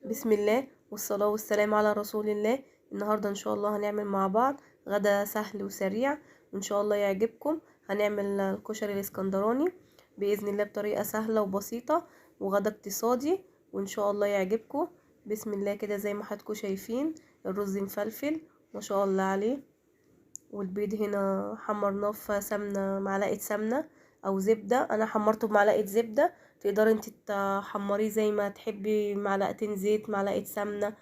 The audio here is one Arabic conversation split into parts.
بسم الله والصلاة والسلام على رسول الله. النهاردة ان شاء الله هنعمل مع بعض غدا سهل وسريع وان شاء الله يعجبكم. هنعمل الكشري الاسكندراني بإذن الله بطريقة سهلة وبسيطة وغدا اقتصادي وان شاء الله يعجبكم. بسم الله كده زي ما حضراتكم شايفين الرز مفلفل ما شاء الله عليه، والبيض هنا حمرناه في سمنة، معلقة سمنة او زبدة. انا حمرته بمعلقة زبدة، تقدري انت تحمريه زي ما تحبي، معلقتين زيت معلقة سمنة،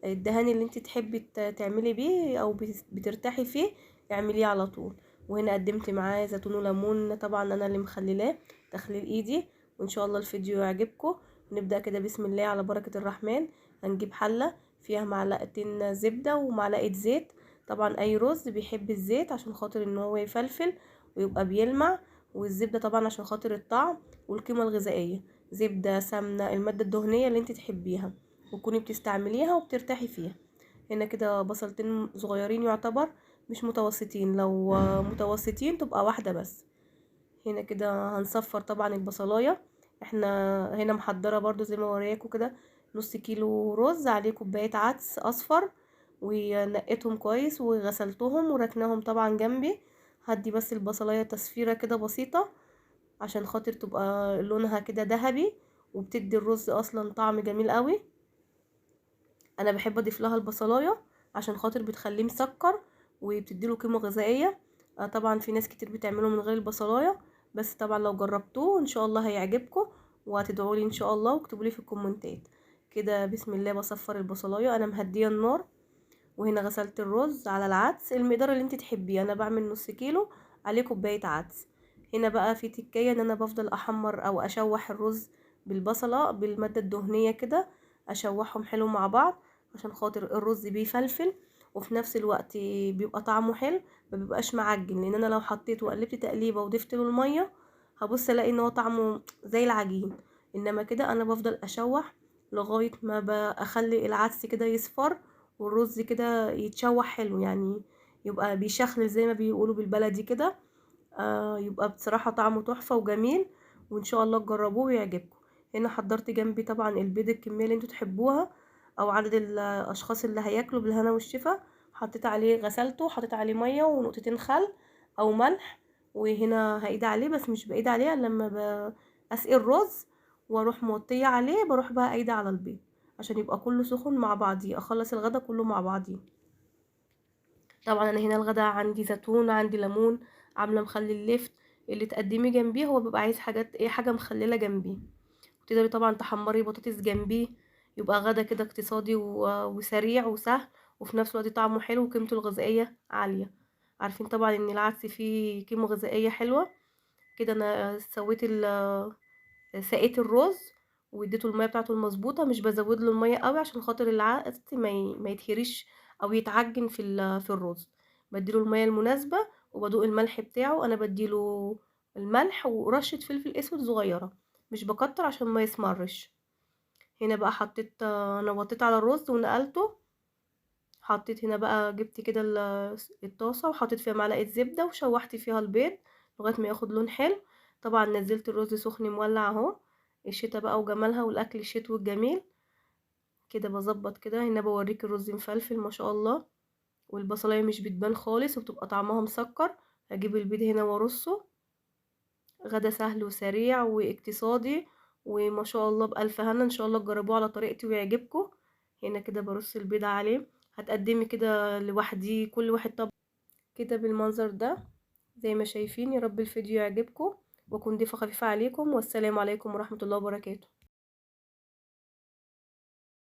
الدهان اللي انت تحبي تعملي بيه او بترتاحي فيه اعمليه على طول. وهنا قدمت معاه زيتون وليمون، طبعا انا اللي مخللاه تخليل ايدي، وان شاء الله الفيديو يعجبكم. نبدأ كده بسم الله على بركة الرحمن. هنجيب حلة فيها معلقتين زبدة ومعلقة زيت، طبعا اي رز بيحب الزيت عشان خاطر ان هو يفلفل ويبقى بيلمع، والزبدة طبعا عشان خاطر الطعم والقيمة الغذائية. زبدة، سمنة، المادة الدهنية اللي انت تحبيها وتكوني بتستعمليها وبترتاحي فيها. هنا كده بصلتين صغيرين يعتبر، مش متوسطين، لو متوسطين تبقى واحدة بس. هنا كده هنصفر طبعا البصلاية. احنا هنا محضرة برضو زي ما ورياكم كده نص كيلو رز عليه كوباية عدس اصفر، ونقيتهم كويس وغسلتهم وركناهم طبعا جنبي. هدي بس البصلاية تصفيرة كده بسيطة عشان خاطر تبقى لونها كده ذهبي، وبتدي الرز اصلا طعم جميل قوي. انا بحب اضيف لها البصلايه عشان خاطر بتخليه مسكر وبتديله قيمه غذائيه. طبعا في ناس كتير بتعمله من غير البصلايه، بس طبعا لو جربتوه ان شاء الله هيعجبكم وهتدعوا لي ان شاء الله واكتبوا لي في الكومنتات. كده بسم الله بصفر البصلايه، انا مهديه النار. وهنا غسلت الرز على العدس المقدار اللي انت تحبيه، انا بعمل نص كيلو عليه كوبايه عدس. هنا بقى في تكايه ان انا بفضل احمر او اشوح الرز بالبصله بالماده الدهنيه كده، اشوحهم حلو مع بعض عشان خاطر الرز بيفلفل وفي نفس الوقت بيبقى طعمه حلو، ما بيبقاش معجن. لان انا لو حطيته وقلبت تقليبه وضفت له الميه هبص الاقي ان هو طعمه زي العجين. انما كده انا بفضل اشوح لغايه ما اخلي العدس كده يصفر والرز كده يتشوح حلو، يعني يبقى بيشخلل زي ما بيقولوا بالبلدي كده. يبقى بصراحة طعمه تحفة وجميل، وان شاء الله تجربوه ويعجبكم. هنا حضرت جنبي طبعا البيض الكمية اللي انتوا تحبوها او عدد الاشخاص اللي هياكلوا بالهنا والشفا. حطيت عليه، غسلته، حطيت عليه مية ونقطتين خل او ملح. وهنا هقيد عليه، بس مش بقيد عليه إلا لما اسقي الرز واروح موطية عليه، بروح بقى قايدة على البيض عشان يبقى كله سخن مع بعضيه، اخلص الغدا كله مع بعضيه. طبعا انا هنا الغدا عندي زيتون، عندي ليمون، عامله مخلل لفت. اللي تقدميه جنبيه هو بيبقى عايز حاجات ايه، حاجه مخلله جنبيه. وتقدري طبعا تحمري بطاطس جنبيه، يبقى غدا كده اقتصادي وسريع وسهل وفي نفس الوقت طعمه حلو وقيمته الغذائيه عاليه. عارفين طبعا ان العدس فيه قيمه غذائيه حلوه. كده انا سقيت الرز واديته الميه بتاعته المظبوطه، مش بزود له الميه قوي عشان خاطر العدس ما يتهريش او يتعجن في الرز. بديله الميه المناسبه وبدوق الملح بتاعه، انا بديله الملح ورشه فلفل اسود صغيره، مش بكتر عشان ما يسمرش. هنا بقى حطيت، انا وطيت على الرز ونقلته. حطيت هنا بقى، جبت كده الطاسه وحطيت فيها معلقه زبده وشوحت فيها البيض لغايه ما ياخد لون حلو. طبعا نزلت الرز سخن مولع اهو، الشتا بقى وجمالها والاكل الشتوي الجميل. كده بظبط كده، هنا بوريك الرز مفلفل ما شاء الله، والبصلايه مش بتبان خالص وبتبقى طعمها مسكر. هجيب البيض هنا وارصه. غدا سهل وسريع واقتصادي وما شاء الله بألف هنا، ان شاء الله تجربوه على طريقتي ويعجبكم. هنا كده برص البيض عليه، هتقدمي كده لوحدي كل واحد طبق كده بالمنظر ده زي ما شايفين. يا رب الفيديو يعجبكم واكون ضيفة خفيفة عليكم، والسلام عليكم ورحمة الله وبركاته.